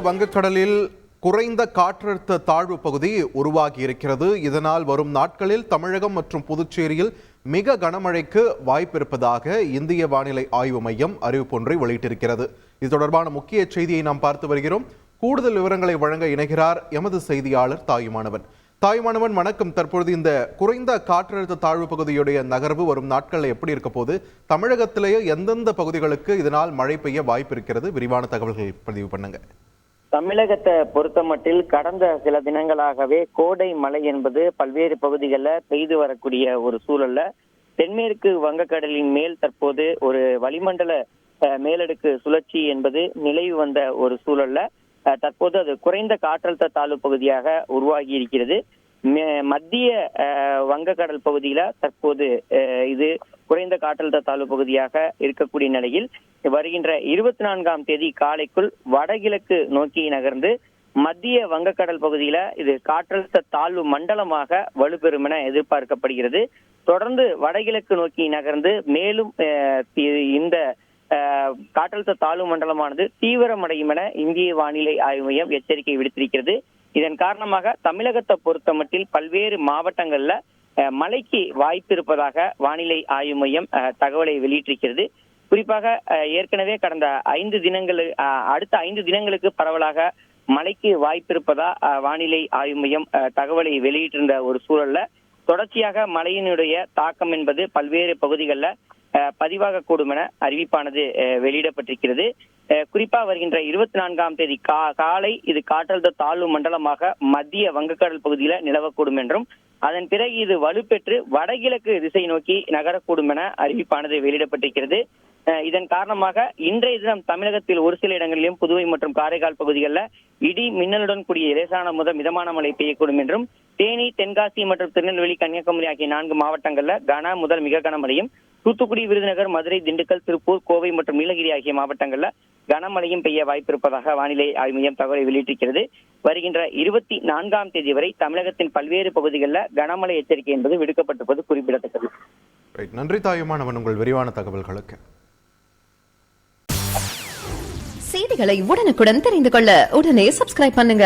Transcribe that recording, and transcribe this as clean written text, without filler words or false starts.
வங்கக்கடலில் குறைந்த காற்றழுத்த தாழ்வு பகுதி உருவாகி இருக்கிறது. இதனால் வரும் நாட்களில் தமிழகம் மற்றும் புதுச்சேரியில் மிக கனமழைக்கு வாய்ப்பு இருப்பதாக இந்திய வானிலை ஆய்வு மையம் அறிவிப்பொன்றை வெளியிட்டிருக்கிறது. இது தொடர்பான முக்கிய செய்தியை நாம் பார்த்து வருகிறோம். கூடுதல் விவரங்களை வழங்க இணைகிறார் எமது செய்தியாளர் தாயுமானவன். தாயுமானவன், வணக்கம். தற்பொழுது இந்த குறைந்த காற்றழுத்த தாழ்வு பகுதியுடைய நகர்வு வரும் நாட்களில் எப்படி இருக்க போது, தமிழகத்திலேயே எந்தெந்த பகுதிகளுக்கு இதனால் மழை பெய்ய வாய்ப்பு இருக்கிறது? விரிவான தகவல்கள் பதிவு பண்ணுங்க. தமிழகத்தை பொறுத்தமட்டில் கடந்த சில தினங்களாகவே கோடை மழை என்பது பல்வேறு பகுதிகளில் பெய்து வரக்கூடிய ஒரு சூழல்ல தென்மேற்கு வங்கக்கடலின் மேல் தற்போது ஒரு வளிமண்டல மேலடுக்கு சுழற்சி என்பது நிலவி வந்த ஒரு சூழல்ல தற்போது அது குறைந்த காற்றழுத்த தாழ்வு பகுதியாக உருவாகி இருக்கிறது. மத்திய வங்கக்கடல் பகுதியில தற்போது இது குறைந்த காற்றழுத்த தாழ்வு பகுதியாக இருக்கக்கூடிய நிலையில் வருகின்ற 24ஆம் தேதி காலைக்குள் வடகிழக்கு நோக்கி நகர்ந்து மத்திய வங்கக்கடல் பகுதியில இது காற்றழுத்த தாழ்வு மண்டலமாக வலுப்பெறும் என எதிர்பார்க்கப்படுகிறது. தொடர்ந்து வடகிழக்கு நோக்கி நகர்ந்து மேலும் இந்த காற்றழுத்த தாழ்வு மண்டலமானது தீவிரமடையும் என இந்திய வானிலை ஆய்வு மையம் எச்சரிக்கை விடுத்திருக்கிறது. இதன் காரணமாக தமிழகத்தை பொறுத்தமட்டில் பல்வேறு மாவட்டங்கள்ல மழைக்கு வாய்ப்பு இருப்பதாக வானிலை ஆய்வு மையம் தகவலை வெளியிட்டிருக்கிறது. குறிப்பாக ஏற்கனவே கடந்த அடுத்த 5 தினங்களுக்கு பரவலாக மழைக்கு வாய்ப்பு இருப்பதா வானிலை ஆய்வு மையம் தகவலை வெளியிட்டிருந்த ஒரு சூழல்ல தொடர்ச்சியாக மழையினுடைய தாக்கம் என்பது பல்வேறு பகுதிகளில் பதிவாகக்கூடும் என அறிவிப்பானது வெளியிடப்பட்டிருக்கிறது. குறிப்பா வருகின்ற 24ஆம் தேதி காலை இது காற்றழுத்த தாழ்வு மண்டலமாக மத்திய வங்கக்கடல் பகுதியில நிலவக்கூடும் என்றும் அதன் பிறகு இது வலுப்பெற்று வடகிழக்கு திசை நோக்கி நகரக்கூடும் என அறிவிப்பானது வெளியிடப்பட்டிருக்கிறது. இதன் காரணமாக இன்றைய தினம் தமிழகத்தில் ஒரு சில இடங்களிலும் புதுவை மற்றும் காரைக்கால் பகுதிகளில் இடி மின்னலுடன் கூடிய லேசான முதல் மிதமான மழை பெய்யக்கூடும் என்றும் தேனி, தென்காசி மற்றும் திருநெல்வேலி, கன்னியாகுமரி ஆகிய 4 மாவட்டங்களில் கன முதல் மிக கனமழையும், தூத்துக்குடி, விருதுநகர், மதுரை, திண்டுக்கல், திருப்பூர், கோவை மற்றும் நீலகிரி ஆகிய மாவட்டங்களில் கனமழையும் பெய்ய வாய்ப்பிருப்பதாக வானிலை ஆய்வு மையம் தகவலை வெளியிட்டிருக்கிறது. வருகின்ற 24ஆம் தேதி வரை தமிழகத்தின் பல்வேறு பகுதிகளில் கனமழை எச்சரிக்கை என்பது விடுக்கப்பட்டிருப்பது குறிப்பிடத்தக்கது. நன்றி தாயுமானவன், உங்கள் விரிவான தகவல்களுக்கு. செய்திகளை உடனுக்குடன் தெரிந்து கொள்ள உடனே சப்ஸ்கிரைப் பண்ணுங்க.